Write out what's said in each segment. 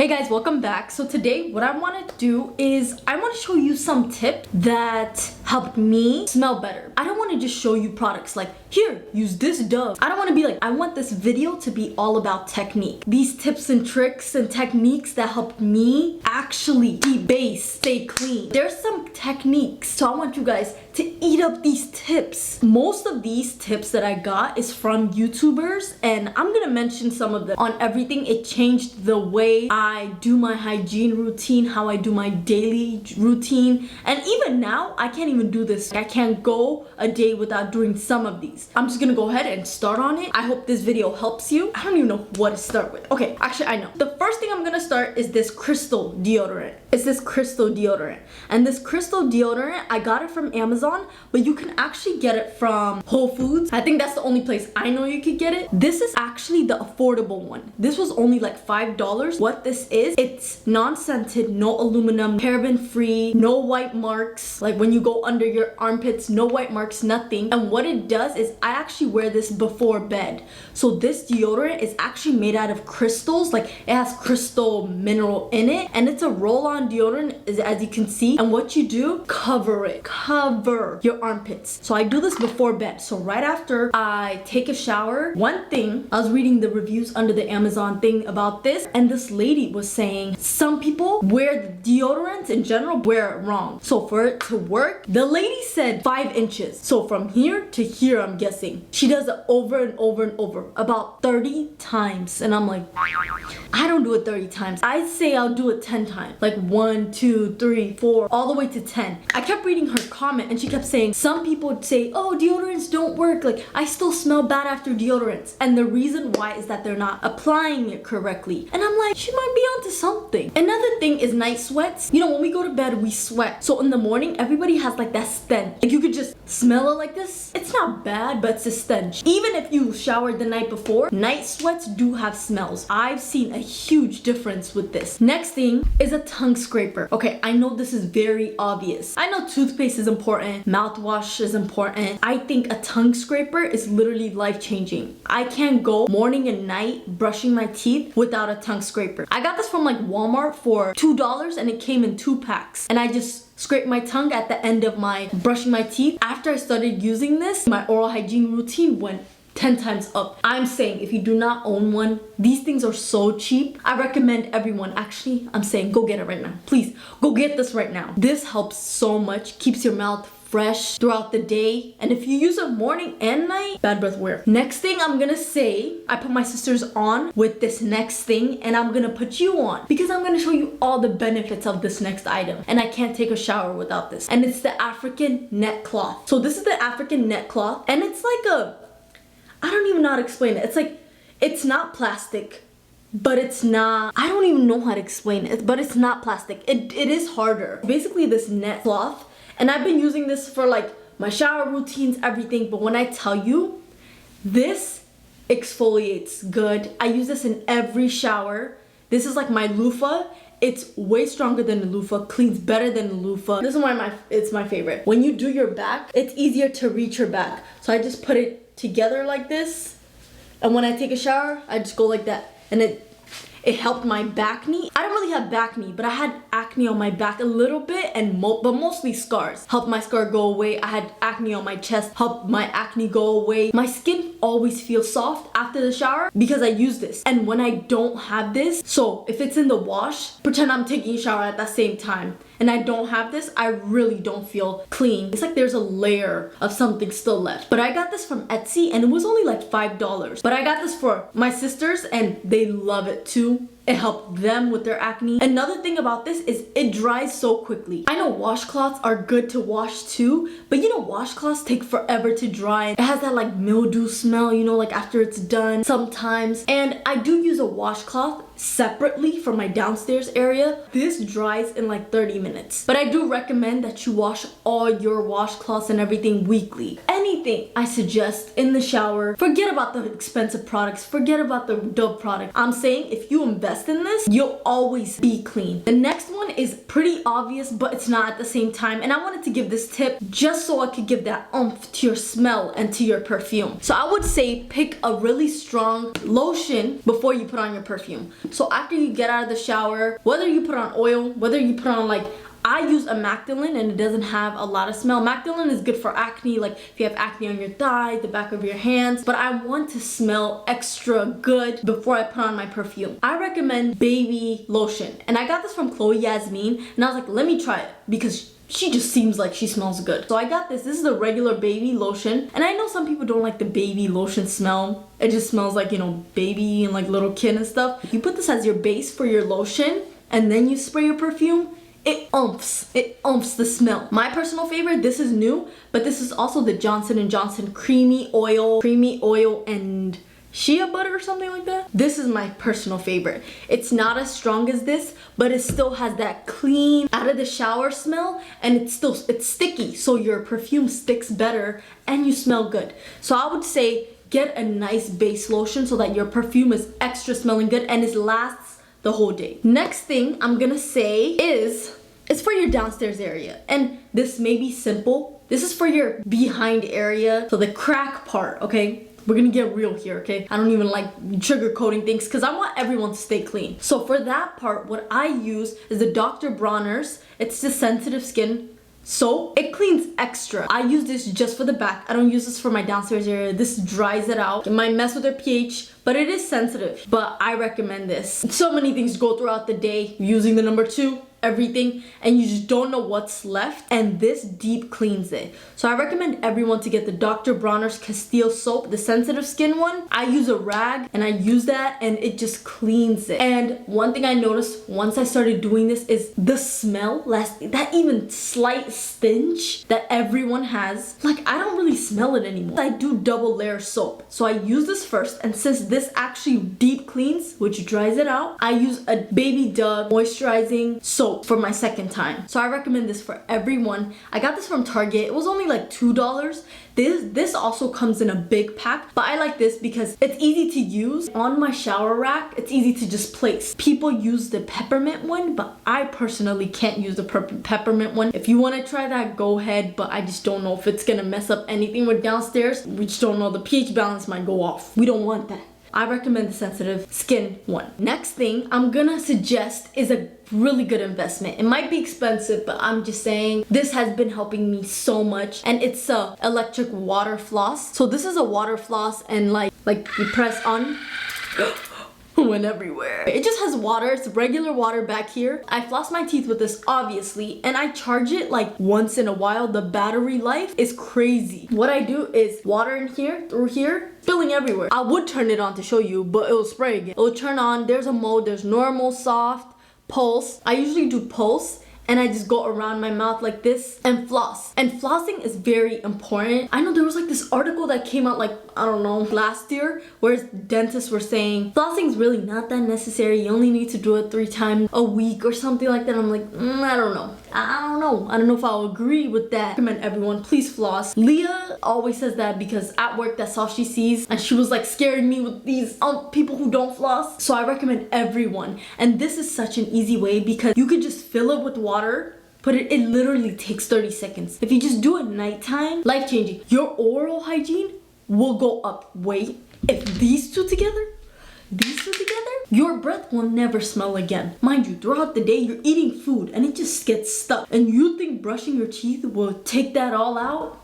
Hey guys, welcome back. So today what I want to do is I want to show you some tips that helped me smell better. I don't want to just show you products like, here, use this Dove. I don't want to be like, I want this video to be all about technique. These tips and tricks and techniques that helped me actually keep base, stay clean. There's some techniques, so I want you guys to eat up these tips. Most of these tips that I got is from YouTubers, and I'm gonna mention some of them on everything. It changed the way I do my hygiene routine, how I do my daily routine, and even now I can't even do this. I can't go a day without doing some of these. I'm just gonna go ahead and start on it. I hope this video helps you. I don't even know what to start with. Okay, actually I know. The first thing I'm gonna start is this crystal deodorant. It's this crystal deodorant, and this crystal deodorant, I got it from Amazon, but you can actually get it from Whole Foods. I think that's the only place I know you could get it. This is actually the affordable one. This was only like $5. What this is, it's non-scented, no aluminum, paraben free, no white marks. Like when you go under your armpits, no white marks, nothing. And what it does is I actually wear this before bed. So this deodorant is actually made out of crystals. Like it has crystal mineral in it, and it's a roll-on deodorant, as you can see. And what you do, cover it, cover your armpits. So I do this before bed. So right after I take a shower, one thing, I was reading the reviews under the Amazon thing about this, and this lady was saying some people wear the deodorants in general, wear it wrong. So for it to work, the lady said 5 inches. So from here to here, I'm guessing. She does it over and over and over, about 30 times. And I'm like, I don't do it 30 times. I'd say I'll do it 10 times. Like 1, 2, 3, 4, all the way to 10. I kept reading her comment and she kept saying, some people would say, oh, deodorants don't work. Like, I still smell bad after deodorants. And the reason why is that they're not applying it correctly. And I'm like, she might be onto something. Another thing is night sweats. You know, when we go to bed, we sweat. So in the morning, everybody has like that stench. Like you could just smell it like this. It's not bad, but it's a stench. Even if you showered the night before, night sweats do have smells. I've seen a huge difference with this. Next thing is a tongue scraper. Okay, I know this is very obvious. I know toothpaste is important, mouthwash is important. I think a tongue scraper is literally life-changing. I can't go morning and night brushing my teeth without a tongue scraper. I got this from like Walmart for $2 and it came in 2 packs. And I just scrape my tongue at the end of my brushing my teeth. After I started using this, my oral hygiene routine went 10 times up. I'm saying if you do not own one, these things are so cheap. I recommend everyone, actually, I'm saying go get it right now. Please, go get this right now. This helps so much, keeps your mouth fresh throughout the day, and if you use it morning and night, bad breath wear. Next thing I'm gonna say, I put my sisters on with this next thing, and I'm gonna put you on because I'm gonna show you all the benefits of this next item, and I can't take a shower without this. And it's the African net cloth. So this is the African net cloth, and it's like a, I don't even know how to explain it. It's like, it's not plastic, but it's not, I don't even know how to explain it, but it's not plastic. It is harder. Basically this net cloth, and I've been using this for like my shower routines, everything, but when I tell you, this exfoliates good. I use this in every shower. This is like my loofah. It's way stronger than the loofah, cleans better than the loofah. This is why it's my favorite. When you do your back, it's easier to reach your back. So I just put it together like this, and when I take a shower, I just go like that, and it helped my back knee. I don't really have back knee, but I had acne on my back a little bit, and but mostly scars. Helped my scar go away. I had acne on my chest, helped my acne go away. My skin always feels soft after the shower because I use this. And when I don't have this, so if it's in the wash, pretend I'm taking a shower at the same time, and I don't have this, I really don't feel clean. It's like there's a layer of something still left. But I got this from Etsy, and it was only like $5. But I got this for my sisters, and they love it too. It helped them with their acne. Another thing about this is it dries so quickly. I know washcloths are good to wash too, but you know washcloths take forever to dry. It has that like mildew smell, you know, like after it's done sometimes. And I do use a washcloth separately for my downstairs area. This dries in like 30 minutes. But I do recommend that you wash all your washcloths and everything weekly. Anything I suggest in the shower, forget about the expensive products, forget about the Dove product. I'm saying if you invest in this, you'll always be clean. The next one is pretty obvious, but it's not at the same time, and I wanted to give this tip just so I could give that oomph to your smell and to your perfume. So I would say pick a really strong lotion before you put on your perfume. So after you get out of the shower, whether you put on oil, whether you put on like, I use immaculate and it doesn't have a lot of smell. Immaculate is good for acne, like if you have acne on your thighs, the back of your hands. But I want to smell extra good before I put on my perfume. I recommend baby lotion. And I got this from Chloe Yasmin and I was like, let me try it because she just seems like she smells good. So I got this. This is the regular baby lotion. And I know some people don't like the baby lotion smell. It just smells like, you know, baby and like little kid and stuff. If you put this as your base for your lotion and then you spray your perfume, it umphs the smell. My personal favorite, this is new, but this is also the Johnson & Johnson creamy oil and shea butter or something like that. This is my personal favorite. It's not as strong as this, but it still has that clean out of the shower smell, and it's sticky, so your perfume sticks better and you smell good. So I would say get a nice base lotion so that your perfume is extra smelling good and it lasts the whole day. Next thing I'm gonna say is, it's for your downstairs area. And this may be simple. This is for your behind area, so the crack part, okay? We're gonna get real here, okay? I don't even like sugarcoating things because I want everyone to stay clean. So for that part, what I use is the Dr. Bronner's. It's the sensitive skin soap. It cleans extra. I use this just for the back. I don't use this for my downstairs area. This dries it out. It might mess with your pH, but it is sensitive. But I recommend this. So many things go throughout the day using the number 2, everything, and you just don't know what's left, and this deep cleans it. So I recommend everyone to get the Dr. Bronner's Castile soap, the sensitive skin one. I use a rag and I use that and it just cleans it. And one thing I noticed once I started doing this is the smell, that even slight stench that everyone has, like I don't really smell it anymore. I do double layer soap. So I use this first, and since this actually deep cleans, which dries it out, I use a Baby Dove moisturizing soap for my second time. So I recommend this for everyone. I got this from Target. It was only like $2. This also comes in a big pack, but I like this because it's easy to use. On my shower rack, it's easy to just place. People use the peppermint one, but I personally can't use the peppermint one. If you want to try that, go ahead, but I just don't know if it's gonna mess up anything with downstairs. We just don't know. The pH balance might go off. We don't want that. I recommend the sensitive skin one. Next thing I'm gonna suggest is a really good investment. It might be expensive, but I'm just saying this has been helping me so much, and it's a electric water floss. So this is a water floss, and like you press on went everywhere. It just has water. It's regular water back here. I floss my teeth with this obviously, and I charge it like once in a while. The battery life is crazy. What I do is water in here, through here, spilling everywhere. I would turn it on to show you, but it will spray again. It will turn on. There's a mode. There's normal, soft, pulse. I usually do pulse, and I just go around my mouth like this and floss. And flossing is very important. I know there was like this article that came out like, I don't know, last year, where dentists were saying flossing is really not that necessary. You only need to do it 3 times a week or something like that. I'm like, I don't know. I don't know if I'll agree with that. I recommend everyone, please floss. Leah always says that because at work that's all she sees, and she was like scaring me with these people who don't floss. So I recommend everyone. And this is such an easy way because you could just fill it with water, but it literally takes 30 seconds. If you just do it nighttime, life-changing. Your oral hygiene will go up. Wait, if these two together, your breath will never smell again. Mind you, throughout the day, you're eating food and it just gets stuck. And you think brushing your teeth will take that all out?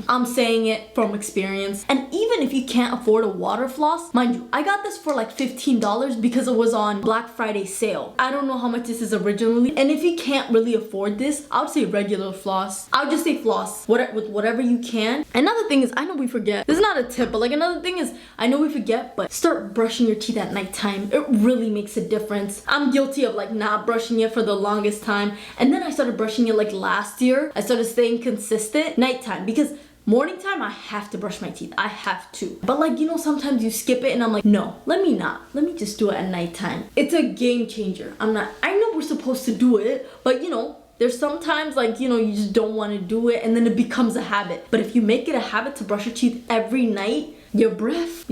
I'm saying it from experience. And even if you can't afford a water floss, mind you, I got this for like $15 because it was on Black Friday sale. I don't know how much this is originally. And if you can't really afford this, I would say regular floss. I would just say floss with whatever you can. Another thing is, I know we forget. This is not a tip, but like another thing is, I know we forget, but start brushing your teeth at nighttime. It really makes a difference. I'm guilty of like not brushing it for the longest time. And then I started brushing it like last year. I started staying consistent nighttime because morning time, I have to brush my teeth. I have to. But like, you know, sometimes you skip it and I'm like, no, let me not. Let me just do it at nighttime. It's a game changer. I know we're supposed to do it, but you know, there's sometimes like, you know, you just don't want to do it and then it becomes a habit. But if you make it a habit to brush your teeth every night, your breath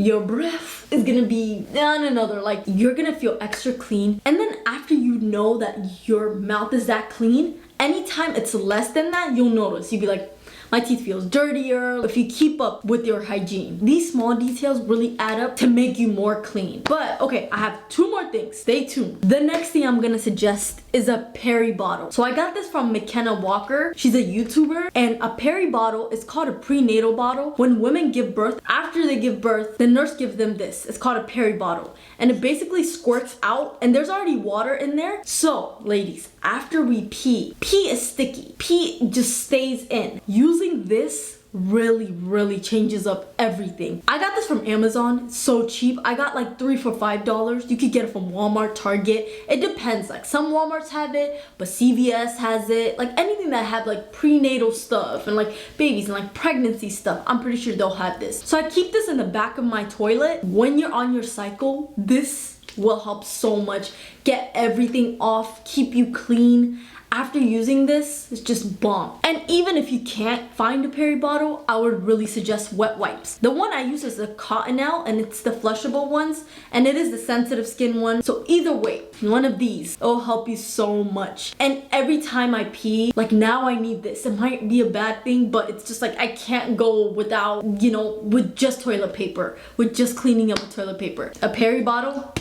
is gonna be on another, like you're gonna feel extra clean. And then after you know that your mouth is that clean, anytime it's less than that, you'll notice. You'll be like, my teeth feels dirtier. If you keep up with your hygiene, these small details really add up to make you more clean. But okay, I have 2 more things. Stay tuned. The next thing I'm gonna suggest is a Peri bottle. So I got this from McKenna Walker. She's a YouTuber, and a Peri bottle is called a prenatal bottle. When women give birth, after they give birth, the nurse gives them this. It's called a Peri bottle, and it basically squirts out, and there's already water in there. So ladies, after we pee is sticky. Pee just stays in. Using this really changes up everything. I got this from Amazon. It's so cheap. I got like 3 for $5. You could get it from Walmart, Target. It depends. Like some Walmarts have it, but CVS has it. Like anything that have like prenatal stuff and like babies and like pregnancy stuff, I'm pretty sure they'll have this. So I keep this in the back of my toilet. When you're on your cycle, this will help so much. Get everything off, keep you clean. After using this, it's just bomb. And even if you can't find a Peri bottle, I would really suggest wet wipes. The one I use is the Cottonelle, and it's the flushable ones, and it is the sensitive skin one. So either way, one of these, it'll help you so much. And every time I pee, like now I need this. It might be a bad thing, but it's just like I can't go without, you know, with just toilet paper, with just cleaning up with toilet paper. A Peri bottle,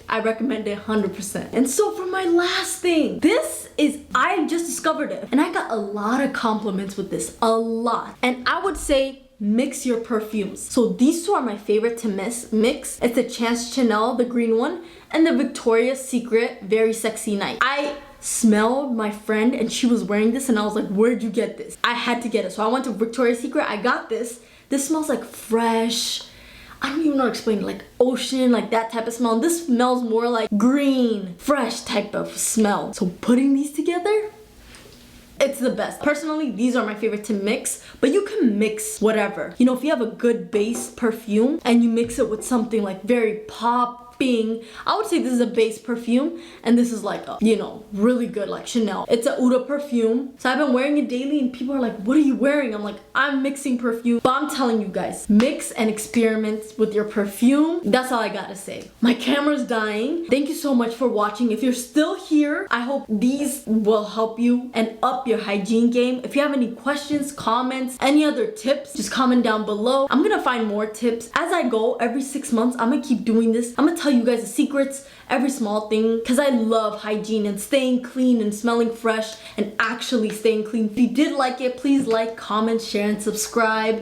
I recommend it 100%. And so for my last thing, I just discovered it, and I got a lot of compliments with this, a lot. And I would say mix your perfumes. So these 2 are my favorite to mix. It's the Chance Chanel, the green one, and the Victoria's Secret Very Sexy Night. I smelled my friend and she was wearing this, and I was like, where'd you get this? I had to get it. So I went to Victoria's Secret, I got this. This smells like fresh, I don't even know how to explain it, like ocean, like that type of smell. And this smells more like green, fresh type of smell. So putting these together, it's the best. Personally, these are my favorite to mix, but you can mix whatever. You know, if you have a good base perfume and you mix it with something like very popping, I would say this is a base perfume, and this is like a, you know, really good like Chanel. It's a Uda perfume. So I've been wearing it daily, and people are like, what are you wearing? I'm like, I'm mixing perfume. But I'm telling you guys, mix and experiment with your perfume. That's all I gotta say. My camera's dying. Thank you so much for watching. If you're still here, I hope these will help you and up your hygiene game. If you have any questions, comments, any other tips, just comment down below. I'm gonna find more tips as I go. Every 6 months, I'm gonna keep doing this. I'm gonna tell you guys the secrets, every small thing, because I love hygiene and staying clean and smelling fresh and actually staying clean. If you did like it, please like, comment, share, and subscribe.